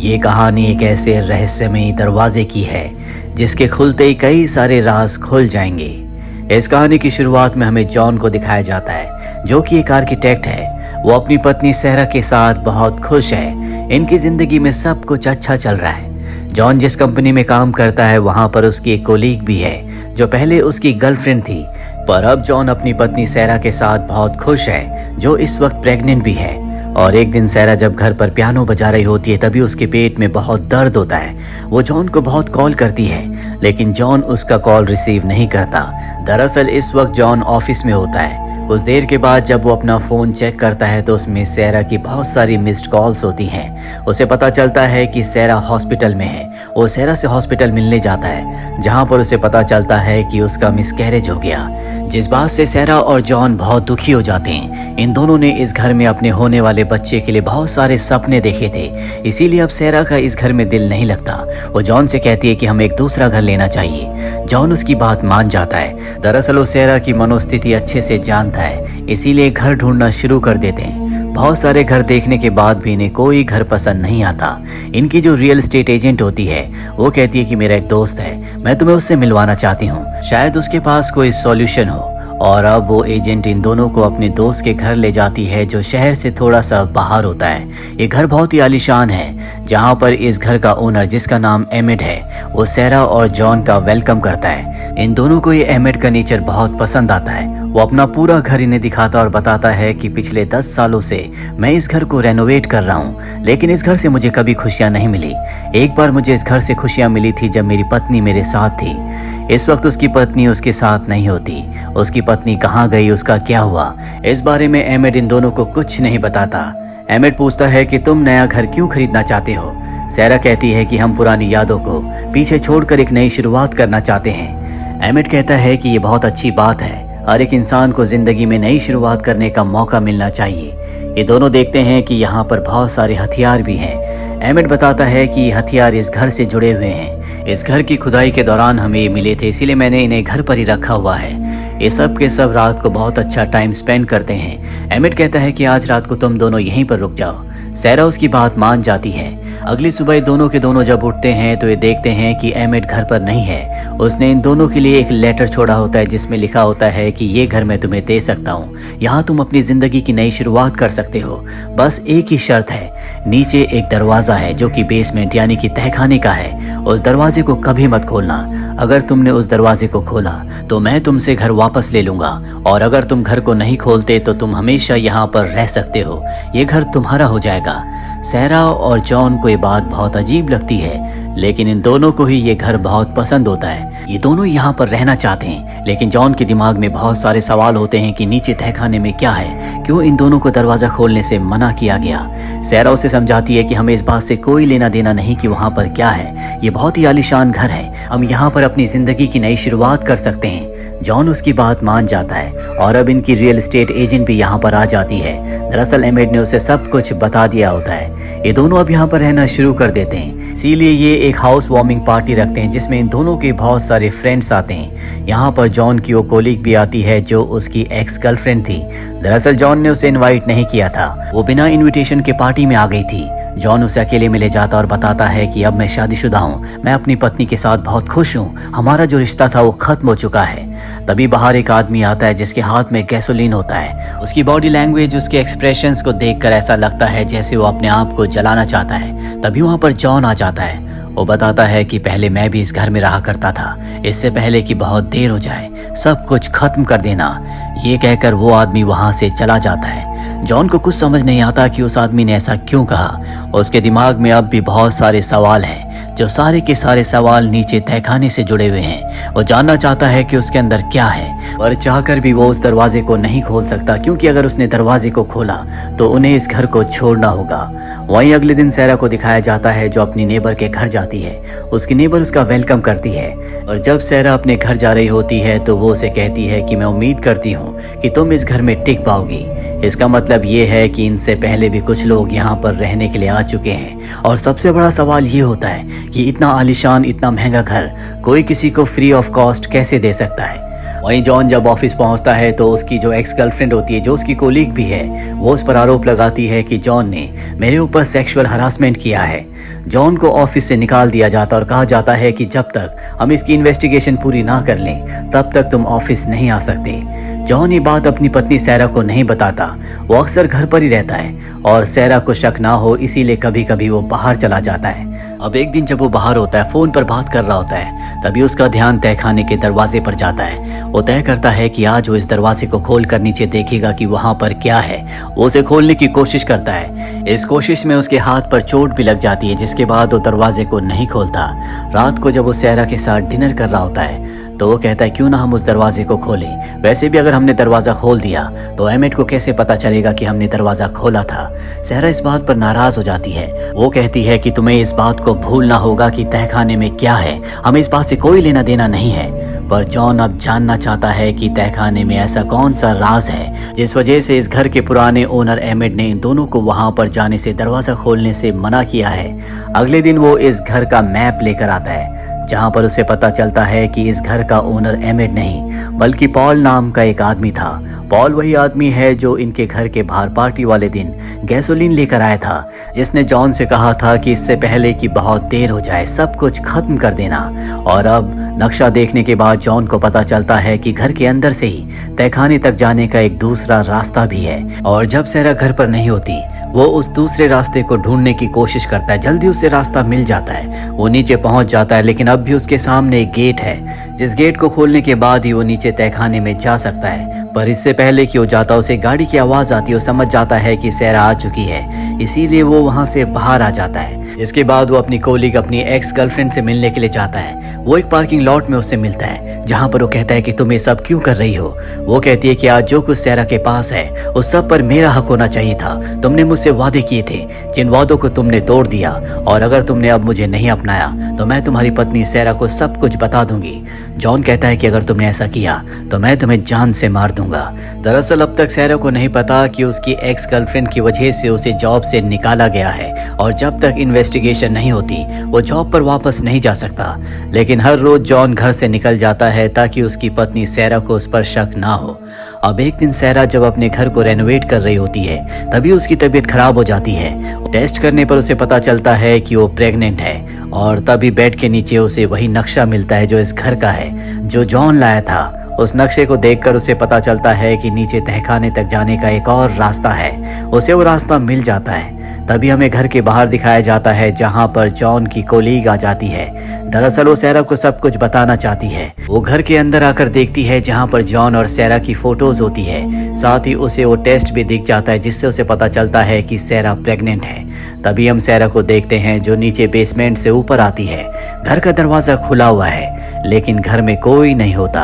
ये कहानी एक ऐसे रहस्यमयी दरवाजे की है जिसके खुलते ही कई सारे राज खुल जाएंगे। इस कहानी की शुरुआत में हमें जॉन को दिखाया जाता है, जो कि एक आर्किटेक्ट है। वो अपनी पत्नी सहरा के साथ बहुत खुश है। इनकी जिंदगी में सब कुछ अच्छा चल रहा है। जॉन जिस कंपनी में काम करता है वहां पर उसकी एक कोलीग भी है जो पहले उसकी गर्लफ्रेंड थी, पर अब जॉन अपनी पत्नी सहरा के साथ बहुत खुश है, जो इस वक्त प्रेग्नेंट भी है। और एक दिन सहरा जब घर पर पियानो बजा रही होती है तभी उसके पेट में बहुत दर्द होता है। वो जॉन को बहुत कॉल करती है, लेकिन जॉन उसका कॉल रिसीव नहीं करता। दरअसल इस वक्त जॉन ऑफिस में होता है। कुछ देर के बाद जब वो अपना फोन चेक करता है तो उसमें सहरा की बहुत सारी मिस्ड कॉल्स होती हैं। उसे पता चलता है कि सहरा हॉस्पिटल में है। वो सहरा से हॉस्पिटल मिलने जाता है, जहां पर उसे पता चलता है कि उसका मिसकैरेज हो गया, जिस बात से सहरा और जॉन बहुत दुखी हो जाते हैं। इन दोनों ने इस घर में अपने होने वाले बच्चे के लिए बहुत सारे सपने देखे थे, इसीलिए अब सहरा का इस घर में दिल नहीं लगता। वो जॉन से कहती है कि हमें एक दूसरा घर लेना चाहिए। जॉन उसकी बात मान जाता है। दरअसल वो सहरा की मनोस्थिति अच्छे से जानता है, इसीलिए घर ढूंढना शुरू कर देते हैं। बहुत सारे घर देखने के बाद भी इन्हें कोई घर पसंद नहीं आता। इनकी जो रियल एस्टेट एजेंट होती है वो कहती है कि मेरा एक दोस्त है, मैं तुम्हें उससे मिलवाना चाहती हूँ, शायद उसके पास कोई सॉल्यूशन हो। और अब वो एजेंट इन दोनों को अपने दोस्त के घर ले जाती है, जो शहर से थोड़ा सा बाहर होता है। ये घर बहुत ही आलीशान है, जहाँ पर इस घर का ओनर, जिसका नाम एमिड है, वो सहरा और जॉन का वेलकम करता है। इन दोनों को ये एमिड का नेचर बहुत पसंद आता है। वो अपना पूरा घर इन्हें दिखाता और बताता है कि पिछले 10 सालों से मैं इस घर को रेनोवेट कर रहा हूँ, लेकिन इस घर से मुझे कभी खुशियाँ नहीं मिली। एक बार मुझे इस घर से खुशियाँ मिली थी जब मेरी पत्नी मेरे साथ थी। इस वक्त उसकी पत्नी उसके साथ नहीं होती। उसकी पत्नी कहाँ गई, उसका क्या हुआ, इस बारे में एमिड इन दोनों को कुछ नहीं बताता। एमिड पूछता है कि तुम नया घर क्यों खरीदना चाहते हो। सहरा कहती है कि हम पुरानी यादों को पीछे छोड़कर एक नई शुरुआत करना चाहते हैं। एमिड कहता है कि ये बहुत अच्छी बात है, हर एक इंसान को जिंदगी में नई शुरुआत करने का मौका मिलना चाहिए। ये दोनों देखते हैं कि यहाँ पर बहुत सारे हथियार भी हैं। एमिड बताता है कि ये हथियार इस घर से जुड़े हुए हैं। इस घर की खुदाई के दौरान हमें ये मिले थे, इसीलिए मैंने इन्हें घर पर ही रखा हुआ है। ये सब के सब रात को बहुत अच्छा टाइम स्पेंड करते हैं। एमिड कहता है कि आज रात को तुम दोनों यहीं पर रुक जाओ। सहरा उसकी बात मान जाती है। अगली सुबह दोनों के दोनों जब उठते हैं तो ये देखते हैं कि एमिड घर पर नहीं है। उसने इन दोनों के लिए एक लेटर छोड़ा होता है जिसमें लिखा होता है कि ये घर मैं तुम्हें दे सकता हूँ, यहाँ तुम अपनी जिंदगी की नई शुरुआत कर सकते हो। बस एक ही शर्त है, नीचे एक दरवाजा है जो कि बेसमेंट यानी कि तहखाने का है, उस दरवाजे को कभी मत खोलना। अगर तुमने उस दरवाजे को खोला तो मैं तुमसे घर वापस ले लूंगा, और अगर तुम घर को नहीं खोलते तो तुम हमेशा यहाँ पर रह सकते हो, ये घर तुम्हारा हो जाएगा। सहरा और जॉन को ये बात बहुत अजीब लगती है, लेकिन इन दोनों को ही ये घर बहुत पसंद होता है। ये दोनों यहाँ पर रहना चाहते हैं, लेकिन जॉन के दिमाग में बहुत सारे सवाल होते हैं कि नीचे तहखाने में क्या है, क्यों इन दोनों को दरवाजा खोलने से मना किया गया। सहरा उसे समझाती है कि हमें इस बात से कोई लेना देना नहीं कि वहाँ पर क्या है, ये बहुत ही आलीशान घर है, हम यहाँ पर अपनी जिंदगी की नई शुरुआत कर सकते हैं। जॉन उसकी बात मान जाता है और अब इनकी रियल एस्टेट एजेंट भी यहाँ पर आ जाती है। दरअसल एमिड ने उसे सब कुछ बता दिया होता है। ये दोनों अब यहाँ पर रहना शुरू कर देते हैं, इसीलिए ये एक हाउस वार्मिंग पार्टी रखते हैं जिसमें इन दोनों के बहुत सारे फ्रेंड्स आते हैं। यहाँ पर जॉन की वो कोलीग भी आती है जो उसकी एक्स गर्लफ्रेंड थी। दरअसल जॉन ने उसे इन्वाइट नहीं किया था, वो बिना इन्विटेशन के पार्टी में आ गई थी। जॉन उसे अकेले में ले जाता और बताता है कि अब मैं शादीशुदा हूँ, मैं अपनी पत्नी के साथ बहुत खुश हूँ, हमारा जो रिश्ता था वो खत्म हो चुका है। तभी बाहर एक आदमी आता है जिसके हाथ में गैसोलीन होता है। उसकी बॉडी लैंग्वेज, उसके एक्सप्रेशंस को देखकर ऐसा लगता है जैसे वो अपने आप को जलाना चाहता है। तभी वहाँ पर जॉन आ जाता है। वो बताता है कि पहले मैं भी इस घर में रहा करता था, इससे पहले कि बहुत देर हो जाए सब कुछ खत्म कर देना। ये कहकर वो आदमी वहाँ से चला जाता है। जॉन को कुछ समझ नहीं आता कि उस आदमी ने ऐसा क्यों कहा। उसके दिमाग में अब भी बहुत सारे सवाल हैं, जो सारे के सारे सवाल नीचे तहखाने से जुड़े हुए हैं। वो जानना चाहता है कि उसके अंदर क्या है, पर चाहकर भी वो उस दरवाजे को नहीं खोल सकता, क्योंकि अगर उसने दरवाजे को खोला तो उन्हें इस घर को छोड़ना होगा। वहीं अगले दिन सहरा को दिखाया जाता है जो अपनी नेबर के घर जाती है। उसकी नेबर उसका वेलकम करती है, और जब सहरा अपने घर जा रही होती है तो वो उसे कहती है कि मैं उम्मीद करती हूँ कि तुम इस घर में टिक पाओगी। इसका मतलब ये है कि इनसे पहले भी कुछ लोग यहाँ पर रहने के लिए आ चुके हैं। और सबसे बड़ा सवाल ये होता है कि इतना आलीशान, इतना महंगा घर कोई किसी को फ्री ऑफ कॉस्ट कैसे दे सकता है। वहीं जॉन जब ऑफिस पहुंचता है तो उसकी जो एक्स गर्लफ्रेंड होती है, जो उसकी कोलीग भी है, वो उस पर आरोप लगाती है कि जॉन ने मेरे ऊपर सेक्सुअल हरासमेंट किया है। जॉन को ऑफिस से निकाल दिया जाता और कहा जाता है कि जब तक हम इसकी इन्वेस्टिगेशन पूरी ना कर लें तब तक तुम ऑफिस नहीं आ सकते। जॉन ये बात अपनी पत्नी सैरा को नहीं बताता। वो अक्सर घर पर ही रहता है और सैरा को शक ना हो इसीलिए कभी कभी वो बाहर चला जाता है। अब एक दिन जब वो बाहर होता है, फोन पर बात कर रहा होता है, तभी उसका ध्यान तहखाने के दरवाजे पर जाता है। वो तय करता है कि आज वो इस दरवाजे को खोलकर नीचे देखेगा कि वहां पर क्या है। वो उसे खोलने की कोशिश करता है। इस कोशिश में उसके हाथ पर चोट भी लग जाती है, जिसके बाद वो दरवाजे को नहीं खोलता। रात को जब वो सैरा के साथ डिनर कर रहा होता है तो वो कहता है क्यों ना हम उस दरवाजे को खोलें। वैसे भी अगर हमने दरवाजा खोल दिया तो एमेट को कैसे पता चलेगा कि हमने दरवाजा खोला था। सैरा इस बात पर नाराज हो जाती है। वो कहती है कि तुम्हें इस बात को भूलना होगा कि तहखाने में क्या है, हमें इस बात से कोई लेना देना नहीं है। पर जॉन अब जानना चाहता है कि तहखाने में ऐसा कौन सा राज है जिस वजह से इस घर के पुराने ओनर एमेट ने इन दोनों को वहां पर जाने से, दरवाजा खोलने से मना किया है। अगले दिन वो इस घर का मैप लेकर आता है जहां पर उसे पता चलता है कि इस घर का ओनर एमेट नहीं बल्कि पॉल नाम का एक आदमी था। पॉल वही आदमी है जो इनके घर के बाहर पार्टी वाले दिन गैसोलीन लेकर आया था, जिसने जॉन से कहा था कि इससे पहले कि बहुत देर हो जाए सब कुछ खत्म कर देना। और अब नक्शा देखने के बाद जॉन को पता चलता है कि घर के अंदर से ही तहखाने तक जाने का एक दूसरा रास्ता भी है। और जब सैरा घर पर नहीं होती वो उस दूसरे रास्ते को ढूंढने की कोशिश करता है। जल्दी उसे रास्ता मिल जाता है। वो नीचे पहुंच जाता है, लेकिन अब भी उसके सामने एक गेट है जिस गेट को खोलने के बाद ही वो नीचे तहखाने में जा सकता है। पर इससे पहले कि वो जाता उसे गाड़ी की आवाज आती है। वो समझ जाता है कि सैरा आ चुकी है, इसीलिए वो वहां से बाहर आ जाता है। इसके बाद वो अपनी कोलीग अपनी एक्स गर्लफ्रेंड से मिलने के लिए जाता है। वो एक पार्किंग लॉट में उससे मिलता है जहां पर वो कहता है कि तुम ये सब क्यों कर रही हो। वो कहती है कि आज जो कुछ सैरा के पास है उस सब पर मेरा हक होना चाहिए था। तुमने मुझसे वादे किए थे, जिन वादों को तुमने तोड़ दिया, और अगर तुमने अब मुझे नहीं अपनाया तो मैं तुम्हारी पत्नी सैरा को सब कुछ बता दूंगी। जॉन कहता है कि अगर तुमने ऐसा किया तो मैं तुम्हें जान से मार दूंगा। दरअसल अब तक सैरा को नहीं पता कि उसकी एक्स गर्लफ्रेंड की वजह से उसे जॉब से निकाला गया है और जब तक इन्वेस्टिगेशन नहीं होती वो जॉब पर वापस नहीं जा सकता। लेकिन हर रोज जॉन घर से निकल जाता है ताकि उसकी पत्नी सैरा को उस पर शक ना हो। अब एक दिन सैरा जब अपने घर को रेनोवेट कर रही होती है तभी उसकी तबीयत खराब हो जाती है। टेस्ट करने पर उसे पता चलता है कि वो प्रेग्नेंट है और तभी बेड के नीचे उसे वही नक्शा मिलता है जो इस घर का है, जो जॉन लाया था। उस नक्शे को देखकर उसे पता चलता है कि नीचे तहखाने तक जाने का एक और रास्ता है। उसे वो रास्ता मिल जाता है। तभी हमें घर के बाहर दिखाया जाता है जहां पर जॉन की कोलीग आ जाती है। दरअसल वो सैरा को सब कुछ बताना चाहती है। वो घर के अंदर आकर देखती है जहां पर जॉन और सैरा की फोटोज होती है। साथ ही उसे वो टेस्ट भी दिख जाता है जिससे उसे पता चलता है कि सैरा प्रेग्नेंट है। तभी हम सैरा को देखते हैं जो नीचे बेसमेंट से ऊपर आती है। घर का दरवाजा खुला हुआ है लेकिन घर में कोई नहीं होता।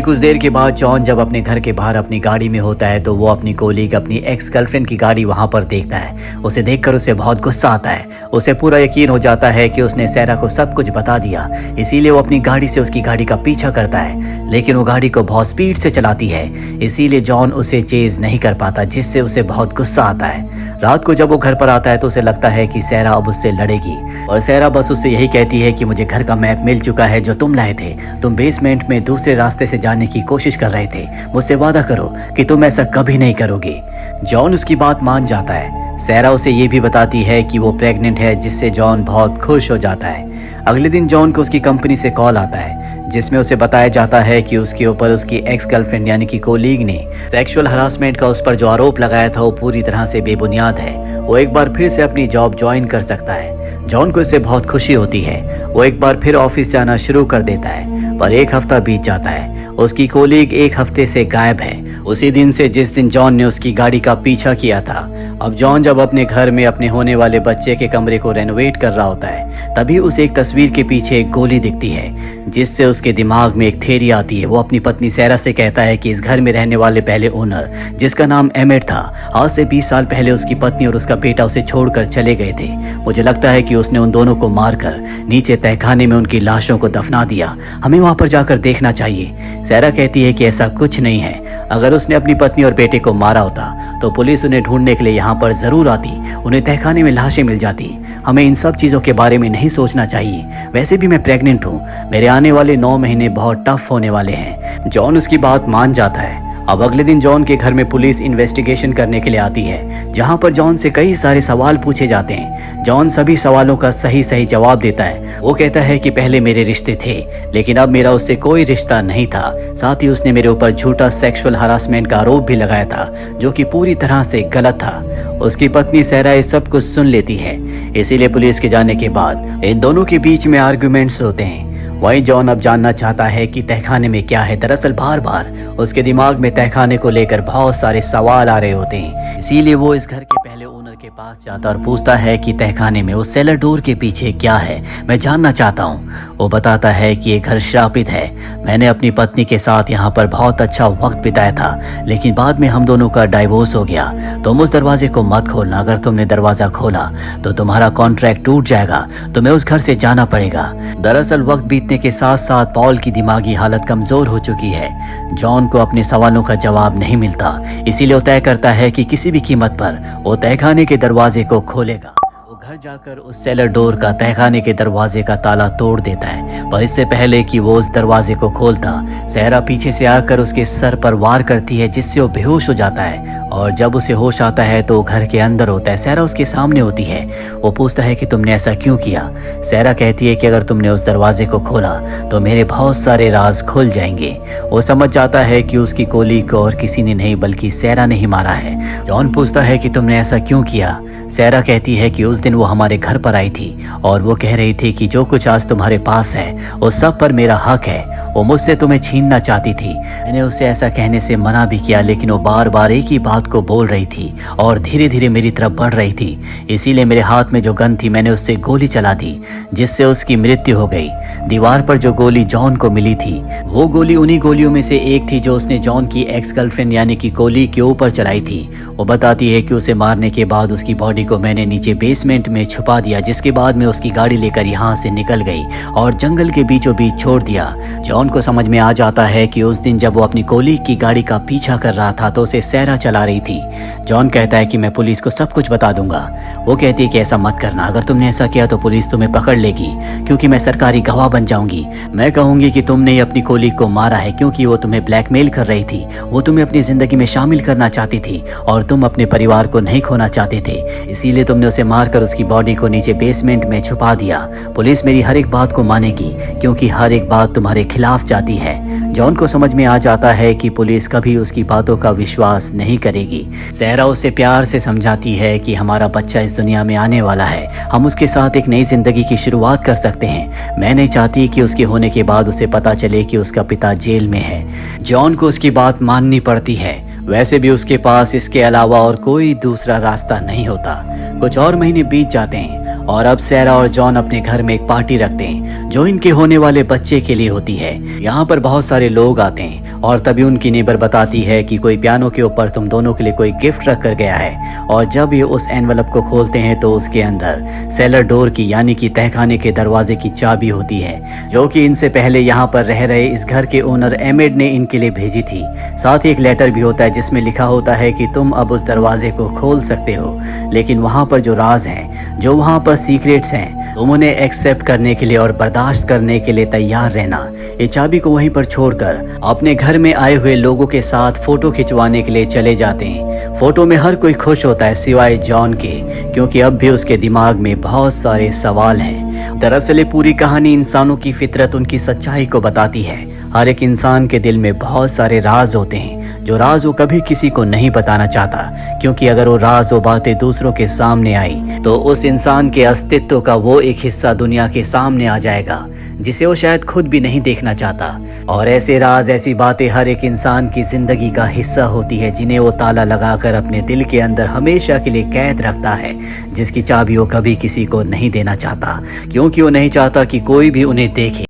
कुछ देर के बाद जॉन जब अपने घर के बाहर अपनी गाड़ी में होता है तो वो अपनी कोलीग अपनी एक्स गर्लफ्रेंड की गाड़ी वहां पर देखता है। उसे देखकर उसे बहुत गुस्सा आता है। उसे पूरा यकीन हो जाता है कि उसने सैरा को सब कुछ बता दिया, इसीलिए वो अपनी गाड़ी से उसकी गाड़ी का पीछा करता है। लेकिन वो गाड़ी को बहुत स्पीड से चलाती है, इसीलिए जॉन उसे चेज नहीं कर पाता, जिससे उसे बहुत गुस्सा आता है। रात को जब वो घर पर आता है तो उसे लगता है कि सैरा अब उससे लड़ेगी और सैरा बस उससे यही कहती है कि मुझे घर का मैप मिल चुका है जो तुम लाए थे। तुम बेसमेंट में दूसरे रास्ते से जाने की कोशिश कर रहे थे। मुझसे वादा करो कि तुम ऐसा कभी नहीं करोगे। जॉन उसकी बात मान जाता है। सैरा उसे ये भी बताती है कि वो प्रेग्नेंट है, जिससे जॉन बहुत खुश हो जाता है। अगले दिन जॉन को उसकी कंपनी से कॉल आता है जिसमें उसे बताया जाता है कि उसके ऊपर उसकी एक्स गर्लफ्रेंड यानी कि कोलीग ने सेक्सुअल हरासमेंट का उस पर जो आरोप लगाया था वो पूरी तरह से बेबुनियाद है। वो एक बार फिर से अपनी जॉब ज्वाइन कर सकता है। जॉन को इससे बहुत खुशी होती है। वो एक बार फिर ऑफिस जाना शुरू कर देता है। पर एक हफ्ता बीत जाता है। उसकी कोलीग एक हफ्ते से गायब है, उसी दिन से जिस दिन जॉन ने उसकी गाड़ी का पीछा किया था। अब जॉन जब अपने घर में अपने होने वाले बच्चे के कमरे को रेनोवेट कर रहा होता है तभी उसे एक तस्वीर के पीछे एक गोली दिखती है, जिससे उसके दिमाग में एक थ्योरी आती है। वो अपनी पत्नी सैरा से कहता है कि इस घर में रहने वाले पहले ओनर, जिसका नाम एमेट था, आज से 20 साल पहले उसकी पत्नी और उसका बेटा उसे छोड़कर चले गए थे। मुझे लगता है कि उसने उन दोनों को मारकर नीचे तहखाने में उनकी लाशों को दफना दिया। हमें वहां पर जाकर देखना चाहिए। सैरा कहती है कि ऐसा कुछ नहीं है। अगर उसने अपनी पत्नी और बेटे को मारा होता तो पुलिस उन्हें ढूंढने के लिए यहाँ पर जरूर आती, उन्हें तहखाने में लाशें मिल जाती। हमें इन सब चीज़ों के बारे में नहीं सोचना चाहिए। वैसे भी मैं प्रेग्नेंट हूँ, मेरे आने वाले 9 महीने बहुत टफ होने वाले हैं। जॉन उसकी बात मान जाता है। अब अगले दिन जॉन के घर में पुलिस इन्वेस्टिगेशन करने के लिए आती है, जहां पर जॉन से कई सारे सवाल पूछे जाते हैं। जॉन सभी सवालों का सही सही जवाब देता है। वो कहता है कि पहले मेरे रिश्ते थे, लेकिन अब मेरा उससे कोई रिश्ता नहीं था। साथ ही उसने मेरे ऊपर झूठा सेक्सुअल हरासमेंट का आरोप भी लगाया था, जो कि पूरी तरह से गलत था। उसकी पत्नी सैरा इस सब कुछ सुन लेती है। इसीलिए पुलिस के जाने के बाद इन दोनों के बीच में आर्गुमेंट्स होते हैं। वहीं जॉन अब जानना चाहता है कि तहखाने में क्या है। दरअसल बार बार उसके दिमाग में तहखाने को लेकर बहुत सारे सवाल आ रहे होते हैं। इसीलिए वो इस घर के पहले ओनर के पास जाता और पूछता है कि तहखाने में उस सेलर डोर के पीछे क्या है, मैं जानना चाहता हूँ। वो बताता है कि ये घर श्रापित है। मैंने अपनी पत्नी के साथ यहाँ पर बहुत अच्छा वक्त बिताया था, लेकिन बाद में हम दोनों का डाइवोर्स हो गया। तुम उस दरवाजे को मत खोलना। अगर तुमने दरवाजा खोला तो तुम्हारा कॉन्ट्रैक्ट टूट जाएगा, तुम्हें उस घर से जाना पड़ेगा। दरअसल वक्त बीतने के साथ साथ पॉल की दिमागी हालत कमजोर हो चुकी है। जॉन को अपने सवालों का जवाब नहीं मिलता, इसीलिए वो तय करता है कि किसी भी कीमत पर वो तहखाने के दरवाजे को खोलेगा। वो घर जाकर उस सेलर डोर का तहखाने के दरवाजे का ताला तोड़ देता है, पर इससे पहले कि वो उस दरवाजे को खोलता, सहरा पीछे से आकर उसके सर पर वार करती है, जिससे वो बेहोश हो जाता है। और जब उसे होश आता है तो घर के अंदर होता है। सहरा उसके सामने होती है। वो पूछता है कि तुमने ऐसा क्यों किया। सहरा कहती है कि अगर तुमने उस दरवाजे को खोला तो मेरे बहुत सारे राज खुल जाएंगे। वो समझ जाता है कि उसकी कोली को और किसी ने नहीं बल्कि सहरा ने ही मारा है। जॉन पूछता है कि तुमने ऐसा क्यों किया। सहरा कहती है कि उस दिन वो हमारे घर पर आई थी और वो कह रही थी कि जो कुछ आज तुम्हारे पास है उस सब पर मेरा हक है। वो मुझसे तुम्हें छीनना चाहती थी। मैंने उससे ऐसा कहने से मना भी किया, लेकिन वो बार बार एक ही बात को बोल रही थी और धीरे धीरे मेरी तरफ बढ़ रही थी। इसीलिए मेरे हाथ में जो गन थी मैंने उससे गोली चला दी, जिससे उसकी मृत्यु हो गई। दीवार पर जो गोली जॉन को मिली थी वो गोली उन्हीं गोलियों में से एक थी जो उसने जॉन की एक्स गर्लफ्रेंड यानी कि कोली के ऊपर चलाई थी। वो बताती है कि उसे मारने के बाद उसकी बॉडी को मैंने नीचे बेसमेंट में छुपा दिया, जिसके बाद मैं उसकी गाड़ी लेकर यहाँ से निकल गई और जंगल के बीचों बीच छोड़ दिया। जॉन को समझ में आ जाता है कि उस दिन जब वो अपनी कोली की गाड़ी का पीछा कर रहा था तो उसे सहरा चला रही थी। जॉन कहता है कि मैं पुलिस को सब कुछ बता दूंगा। वो कहती है कि ऐसा मत करना, अगर तुमने ऐसा किया तो पुलिस तुम्हें पकड़ लेगी, क्योंकि मैं सरकारी गवाह बन जाऊंगी। मैं कहूंगी कि तुमने ही अपनी कोली को मारा है, क्योंकि वो तुम्हें ब्लैकमेल कर रही थी। वो तुम्हें अपनी जिंदगी में शामिल करना चाहती थी और तुम अपने परिवार को नहीं खोना चाहते थे। इसीलिए तुमने उसे मारकर उसकी बॉडी को नीचे बेसमेंट में छुपा दिया। पुलिस मेरी हर एक बात को मानेगी, क्योंकि हर एक बात तुम्हारे खिलाफ जाती है। जॉन को समझ में आ जाता है कि पुलिस कभी उसकी बातों का विश्वास नहीं करेगी। सहरा उसे प्यार से समझाती है कि हमारा बच्चा इस दुनिया में आने वाला है, हम उसके साथ एक नई जिंदगी की शुरुआत कर सकते हैं। मैं नहीं चाहती कि उसके होने के बाद उसे पता चले कि उसका पिता जेल में है। जॉन को उसकी बात माननी पड़ती है। वैसे भी उसके पास इसके अलावा और कोई दूसरा रास्ता नहीं होता। कुछ और महीने बीत जाते हैं और अब सहरा और जॉन अपने घर में एक पार्टी रखते हैं जो इनके होने वाले बच्चे के लिए होती है। यहाँ पर बहुत सारे लोग आते हैं और तभी उनकी नेबर बताती है कि कोई पियानो के ऊपर तुम दोनों के लिए कोई गिफ्ट रख कर गया है। और जब ये उस एनवलप को खोलते हैं तो उसके अंदर सेलर डोर की यानी कि तहखाने के दरवाजे की चाबी होती है, जो कि इनसे पहले यहाँ पर रह रहे इस घर के ओनर एमेड ने इनके लिए भेजी थी। साथ ही एक लेटर भी होता है जिसमें लिखा होता है कि तुम अब उस दरवाजे को खोल सकते हो, लेकिन वहाँ पर जो राज हैं, जो वहाँ पर सीक्रेट्स हैं, तुम उन्हें एक्सेप्ट करने के लिए और बर्दाश्त करने के लिए तैयार रहना। ये चाबी को वहीं पर छोड़कर अपने घर में आए हुए लोगों के साथ फोटो खिंचवाने के लिए चले जाते हैं। फोटो में हर कोई खुश होता है सिवाय जॉन के, क्योंकि अब भी उसके दिमाग में बहुत सारे सवाल हैं। दरअसल ये पूरी कहानी इंसानों की फितरत, उनकी सच्चाई को बताती है। हर एक इंसान के दिल में बहुत सारे राज होते हैं, जो राज वो कभी किसी को नहीं बताना चाहता, क्योंकि अगर वो राज वो बातें दूसरों के सामने आई तो उस इंसान के अस्तित्व का वो एक हिस्सा दुनिया के सामने आ जाएगा जिसे वो शायद खुद भी नहीं देखना चाहता। और ऐसे राज, ऐसी बातें हर एक इंसान की जिंदगी का हिस्सा होती है, जिन्हें वो ताला लगाकर अपने दिल के अंदर हमेशा के लिए कैद रखता है, जिसकी चाबी वो कभी किसी को नहीं देना चाहता, क्योंकि वो नहीं चाहता कि कोई भी उन्हें देखे।